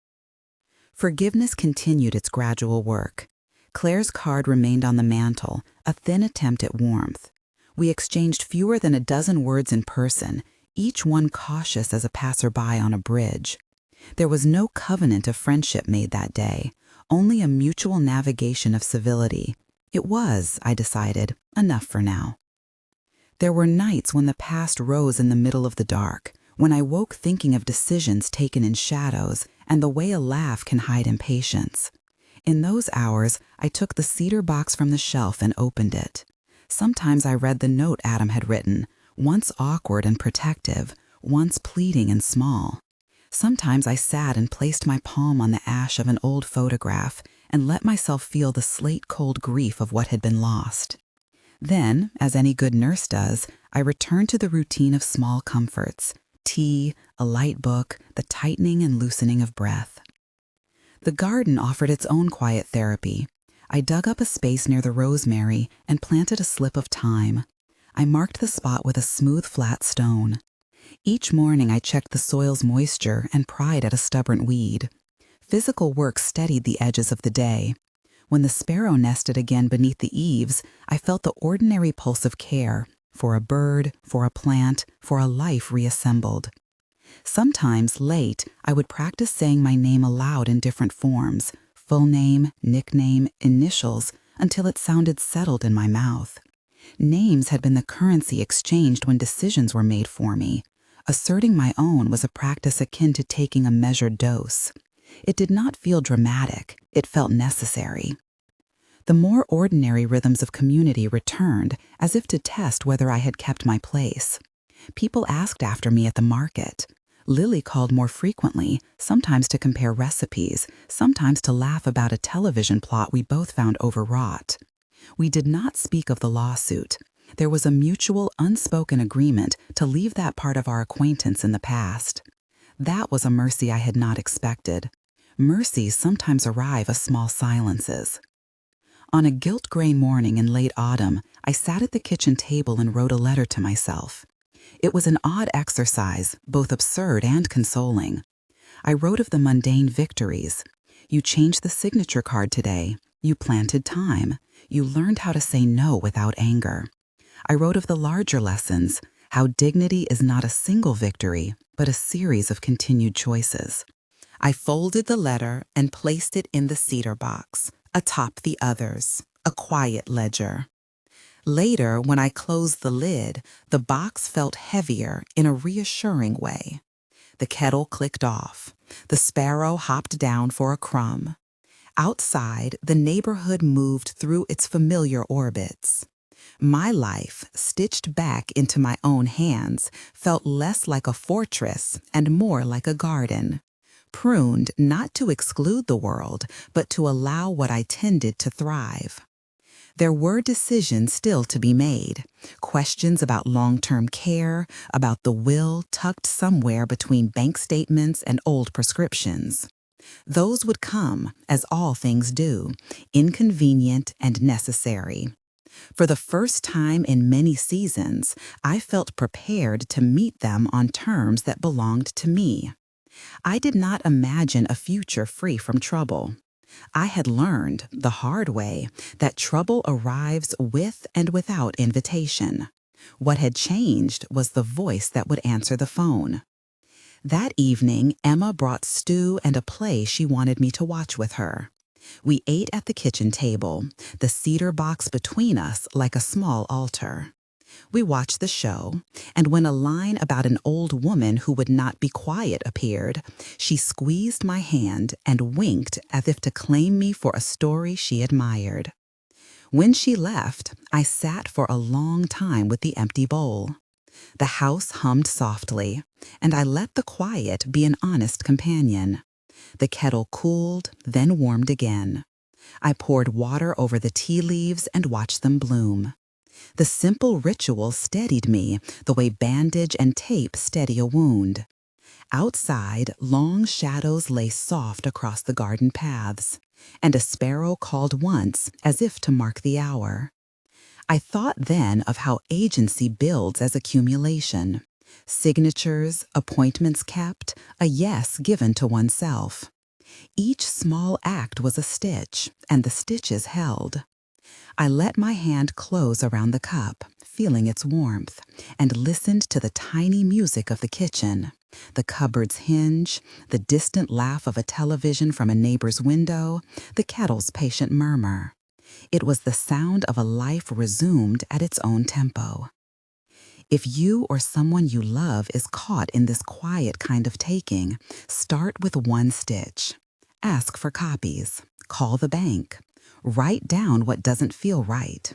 Forgiveness continued its gradual work. Claire's card remained on the mantel, a thin attempt at warmth. We exchanged fewer than a dozen words in person, each one cautious as a passerby on a bridge. There was no covenant of friendship made that day, only a mutual navigation of civility. It was, I decided, enough for now. There were nights when the past rose in the middle of the dark, when I woke thinking of decisions taken in shadows and the way a laugh can hide impatience. In those hours, I took the cedar box from the shelf and opened it. Sometimes I read the note Adam had written, once awkward and protective, once pleading and small. Sometimes I sat and placed my palm on the ash of an old photograph and let myself feel the slate-cold grief of what had been lost. Then, as any good nurse does, I returned to the routine of small comforts: tea, a light book, the tightening and loosening of breath. The garden offered its own quiet therapy. I dug up a space near the rosemary and planted a slip of thyme. I marked the spot with a smooth, flat stone. Each morning I checked the soil's moisture and pried at a stubborn weed. Physical work steadied the edges of the day. When the sparrow nested again beneath the eaves, I felt the ordinary pulse of care, for a bird, for a plant, for a life reassembled. Sometimes, late, I would practice saying my name aloud in different forms: full name, nickname, initials, until it sounded settled in my mouth. Names had been the currency exchanged when decisions were made for me. Asserting my own was a practice akin to taking a measured dose. It did not feel dramatic. It felt necessary. The more ordinary rhythms of community returned, as if to test whether I had kept my place. People asked after me at the market. Lily called more frequently, sometimes to compare recipes, sometimes to laugh about a television plot we both found overwrought. We did not speak of the lawsuit. There was a mutual, unspoken agreement to leave that part of our acquaintance in the past. That was a mercy I had not expected. Mercies sometimes arrive as small silences. On a gilt-gray morning in late autumn, I sat at the kitchen table and wrote a letter to myself. It was an odd exercise, both absurd and consoling. I wrote of the mundane victories. You changed the signature card today. You planted time. You learned how to say no without anger. I wrote of the larger lessons, how dignity is not a single victory, but a series of continued choices. I folded the letter and placed it in the cedar box, atop the others, a quiet ledger. Later, when I closed the lid, the box felt heavier in a reassuring way. The kettle clicked off. The sparrow hopped down for a crumb. Outside, the neighborhood moved through its familiar orbits. My life, stitched back into my own hands, felt less like a fortress and more like a garden, pruned not to exclude the world, but to allow what I tended to thrive. There were decisions still to be made, questions about long-term care, about the will tucked somewhere between bank statements and old prescriptions. Those would come, as all things do, inconvenient and necessary. For the first time in many seasons, I felt prepared to meet them on terms that belonged to me. I did not imagine a future free from trouble. I had learned, the hard way, that trouble arrives with and without invitation. What had changed was the voice that would answer the phone. That evening, Emma brought stew and a play she wanted me to watch with her. We ate at the kitchen table, the cedar box between us like a small altar. We watched the show, and when a line about an old woman who would not be quiet appeared, she squeezed my hand and winked as if to claim me for a story she admired. When she left, I sat for a long time with the empty bowl. The house hummed softly, and I let the quiet be an honest companion. The kettle cooled, then warmed again. I poured water over the tea leaves and watched them bloom. The simple ritual steadied me the way bandage and tape steady a wound. Outside, long shadows lay soft across the garden paths, and a sparrow called once as if to mark the hour. I thought then of how agency builds as accumulation. Signatures, appointments kept, a yes given to oneself. Each small act was a stitch, and the stitches held. I let my hand close around the cup, feeling its warmth, and listened to the tiny music of the kitchen, the cupboard's hinge, the distant laugh of a television from a neighbor's window, the kettle's patient murmur. It was the sound of a life resumed at its own tempo. If you or someone you love is caught in this quiet kind of taking, start with one stitch. Ask for copies. Call the bank. Write down what doesn't feel right.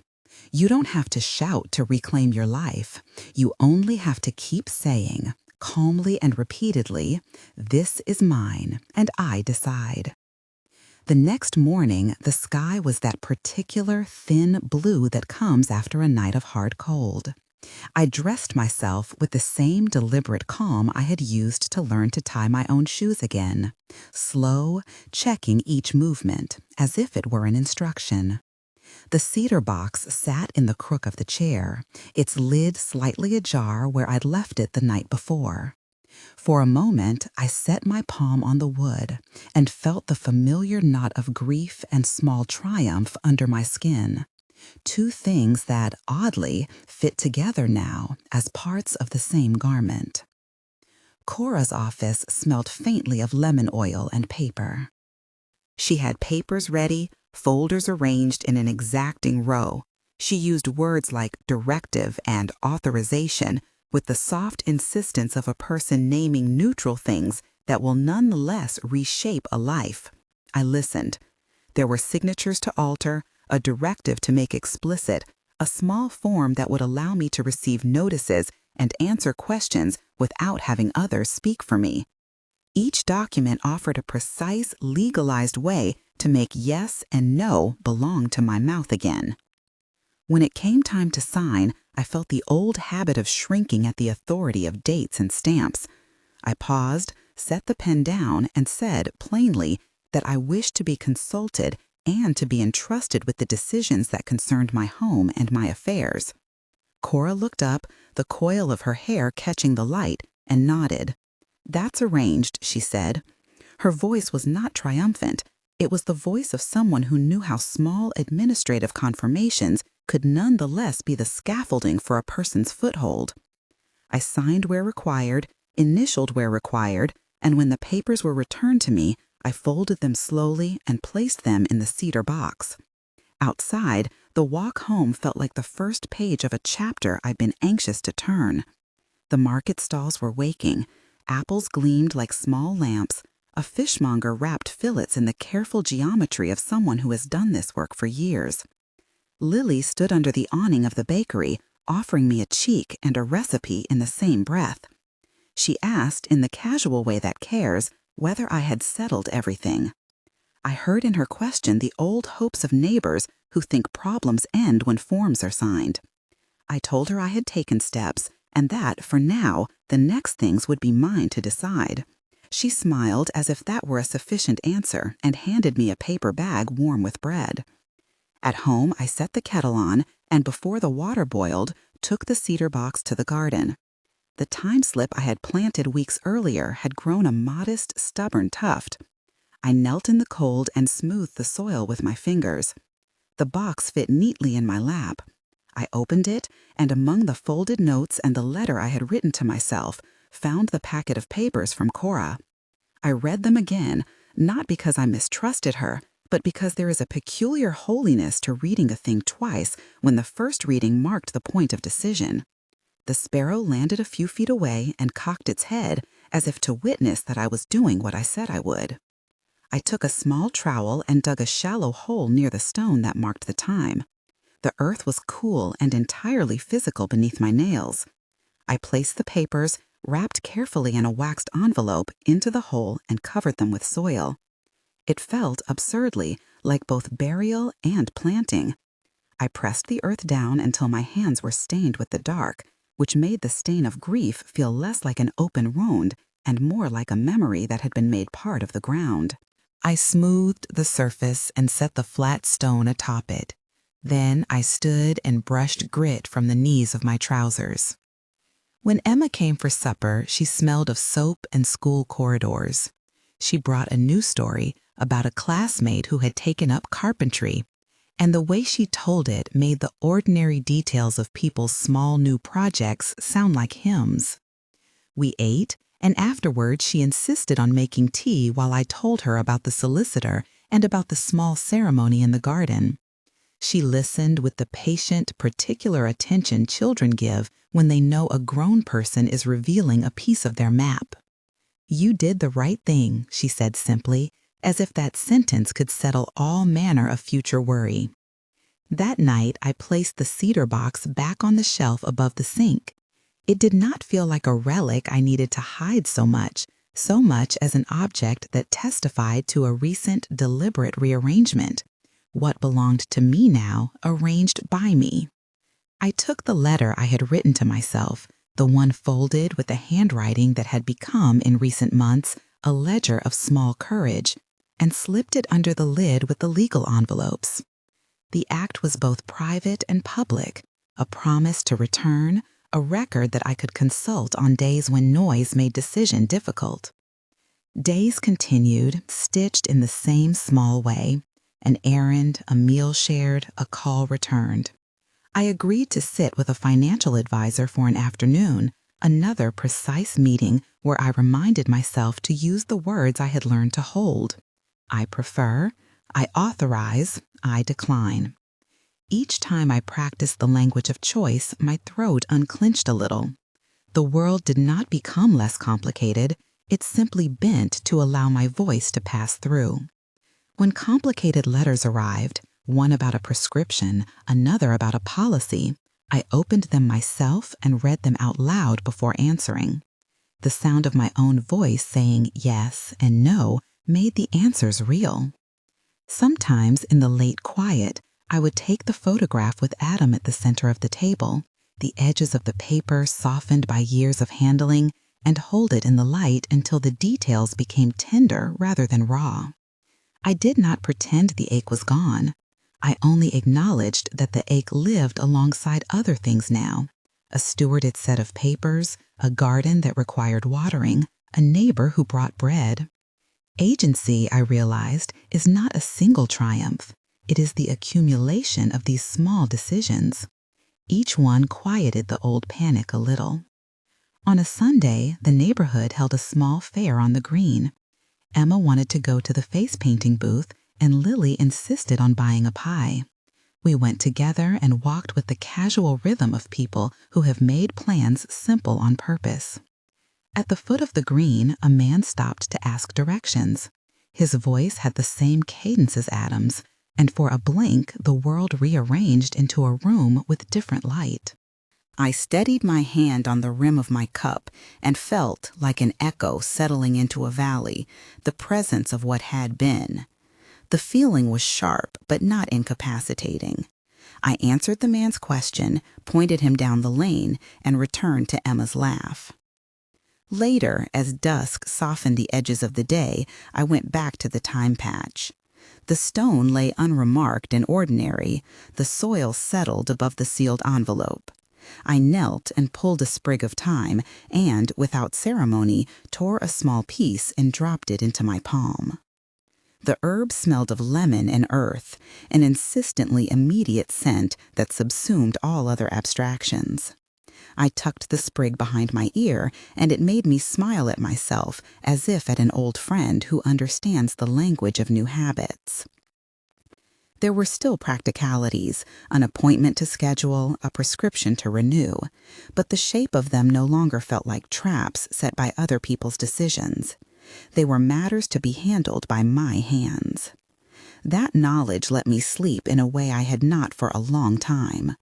You don't have to shout to reclaim your life. You only have to keep saying, calmly and repeatedly, "This is mine, and I decide." The next morning, the sky was that particular thin blue that comes after a night of hard cold. I dressed myself with the same deliberate calm I had used to learn to tie my own shoes again, slow, checking each movement, as if it were an instruction. The cedar box sat in the crook of the chair, its lid slightly ajar where I'd left it the night before. For a moment, I set my palm on the wood and felt the familiar knot of grief and small triumph under my skin. Two things that, oddly, fit together now as parts of the same garment. Cora's office smelled faintly of lemon oil and paper. She had papers ready, folders arranged in an exacting row. She used words like directive and authorization with the soft insistence of a person naming neutral things that will nonetheless reshape a life. I listened. There were signatures to alter, a directive to make explicit, a small form that would allow me to receive notices and answer questions without having others speak for me. Each document offered a precise, legalized way to make yes and no belong to my mouth again. When it came time to sign, I felt the old habit of shrinking at the authority of dates and stamps. I paused, set the pen down, and said plainly that I wished to be consulted and to be entrusted with the decisions that concerned my home and my affairs. Cora looked up, the coil of her hair catching the light, and nodded. "That's arranged," she said. Her voice was not triumphant. It was the voice of someone who knew how small administrative confirmations could nonetheless be the scaffolding for a person's foothold. I signed where required, initialed where required, and when the papers were returned to me, I folded them slowly and placed them in the cedar box. Outside, the walk home felt like the first page of a chapter I'd been anxious to turn. The market stalls were waking. Apples gleamed like small lamps. A fishmonger wrapped fillets in the careful geometry of someone who has done this work for years. Lily stood under the awning of the bakery, offering me a cheek and a recipe in the same breath. She asked, in the casual way that cares, whether I had settled everything. I heard in her question the old hopes of neighbors who think problems end when forms are signed. I told her I had taken steps, and that, for now, the next things would be mine to decide. She smiled as if that were a sufficient answer and handed me a paper bag warm with bread. At home, I set the kettle on, and before the water boiled, took the cedar box to the garden. The time slip I had planted weeks earlier had grown a modest, stubborn tuft. I knelt in the cold and smoothed the soil with my fingers. The box fit neatly in my lap. I opened it, and among the folded notes and the letter I had written to myself, found the packet of papers from Cora. I read them again, not because I mistrusted her, but because there is a peculiar holiness to reading a thing twice when the first reading marked the point of decision. The sparrow landed a few feet away and cocked its head as if to witness that I was doing what I said I would. I took a small trowel and dug a shallow hole near the stone that marked the time. The earth was cool and entirely physical beneath my nails. I placed the papers, wrapped carefully in a waxed envelope, into the hole and covered them with soil. It felt, absurdly, like both burial and planting. I pressed the earth down until my hands were stained with the dark, which made the stain of grief feel less like an open wound and more like a memory that had been made part of the ground. I smoothed the surface and set the flat stone atop it. Then I stood and brushed grit from the knees of my trousers. When Emma came for supper, she smelled of soap and school corridors. She brought a news story about a classmate who had taken up carpentry, and the way she told it made the ordinary details of people's small new projects sound like hymns. We ate, and afterward she insisted on making tea while I told her about the solicitor and about the small ceremony in the garden. She listened with the patient, particular attention children give when they know a grown person is revealing a piece of their map. "You did the right thing," she said simply, as if that sentence could settle all manner of future worry. That night, I placed the cedar box back on the shelf above the sink. It did not feel like a relic I needed to hide so much as an object that testified to a recent, deliberate rearrangement. What belonged to me now, arranged by me. I took the letter I had written to myself, the one folded with the handwriting that had become, in recent months, a ledger of small courage, and slipped it under the lid with the legal envelopes. The act was both private and public, a promise to return, a record that I could consult on days when noise made decision difficult. Days continued, stitched in the same small way. An errand, a meal shared, a call returned. I agreed to sit with a financial advisor for an afternoon, another precise meeting where I reminded myself to use the words I had learned to hold. I prefer, I authorize, I decline. Each time I practiced the language of choice, my throat unclenched a little. The world did not become less complicated, it simply bent to allow my voice to pass through. When complicated letters arrived, one about a prescription, another about a policy. I opened them myself and read them out loud before answering. The sound of my own voice saying yes and no made the answers real. Sometimes in the late quiet, I would take the photograph with Adam at the center of the table, the edges of the paper softened by years of handling, and hold it in the light until the details became tender rather than raw. I did not pretend the ache was gone. I only acknowledged that the ache lived alongside other things now: a stewarded set of papers, a garden that required watering, a neighbor who brought bread. Agency, I realized, is not a single triumph. It is the accumulation of these small decisions. Each one quieted the old panic a little. On a Sunday, the neighborhood held a small fair on the green. Emma wanted to go to the face painting booth, and Lily insisted on buying a pie. We went together and walked with the casual rhythm of people who have made plans simple on purpose. At the foot of the green, a man stopped to ask directions. His voice had the same cadence as Adam's, and for a blink, the world rearranged into a room with different light. I steadied my hand on the rim of my cup and felt like an echo settling into a valley, the presence of what had been. The feeling was sharp, but not incapacitating. I answered the man's question, pointed him down the lane, and returned to Emma's laugh. Later, as dusk softened the edges of the day, I went back to the time patch. The stone lay unremarked and ordinary, the soil settled above the sealed envelope. I knelt and pulled a sprig of thyme and, without ceremony, tore a small piece and dropped it into my palm. The herb smelled of lemon and earth, an insistently immediate scent that subsumed all other abstractions. I tucked the sprig behind my ear, and it made me smile at myself as if at an old friend who understands the language of new habits. There were still practicalities, an appointment to schedule, a prescription to renew, but the shape of them no longer felt like traps set by other people's decisions. They were matters to be handled by my hands. That knowledge let me sleep in a way I had not for a long time.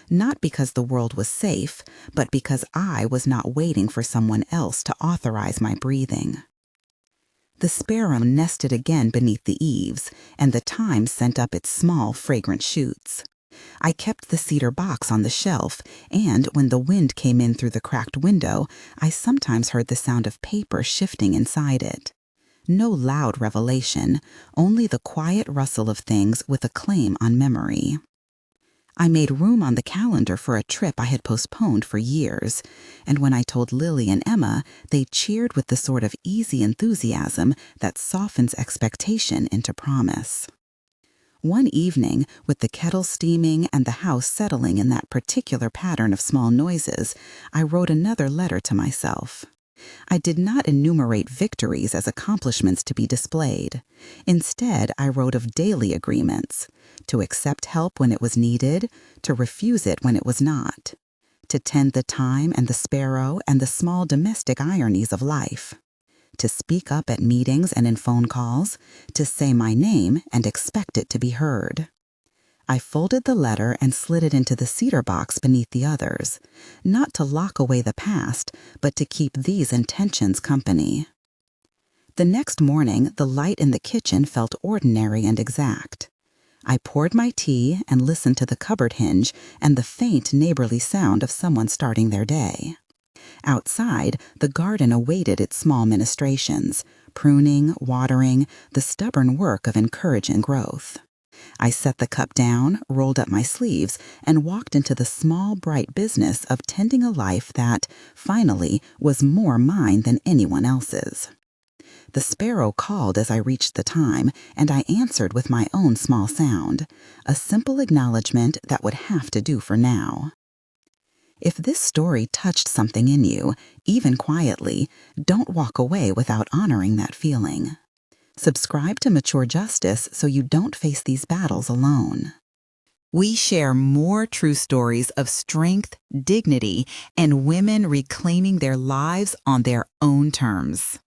Not because the world was safe, but because I was not waiting for someone else to authorize my breathing. The sparrow nested again beneath the eaves, and the thyme sent up its small, fragrant shoots. I kept the cedar box on the shelf, and when the wind came in through the cracked window, I sometimes heard the sound of paper shifting inside it. No loud revelation, only the quiet rustle of things with a claim on memory. I made room on the calendar for a trip I had postponed for years, and when I told Lily and Emma, they cheered with the sort of easy enthusiasm that softens expectation into promise. One evening, with the kettle steaming and the house settling in that particular pattern of small noises, I wrote another letter to myself. I did not enumerate victories as accomplishments to be displayed. Instead, I wrote of daily agreements: to accept help when it was needed, to refuse it when it was not, to tend the thyme and the sparrow and the small domestic ironies of life, to speak up at meetings and in phone calls, to say my name and expect it to be heard. I folded the letter and slid it into the cedar box beneath the others, not to lock away the past, but to keep these intentions company. The next morning, the light in the kitchen felt ordinary and exact. I poured my tea and listened to the cupboard hinge and the faint neighborly sound of someone starting their day. Outside, the garden awaited its small ministrations: pruning, watering, the stubborn work of encouraging growth. I set the cup down, rolled up my sleeves, and walked into the small, bright business of tending a life that, finally, was more mine than anyone else's. The sparrow called as I reached the thyme, and I answered with my own small sound, a simple acknowledgement that would have to do for now. If this story touched something in you, even quietly, don't walk away without honoring that feeling. Subscribe to Mature Justice so you don't face these battles alone. We share more true stories of strength, dignity, and women reclaiming their lives on their own terms.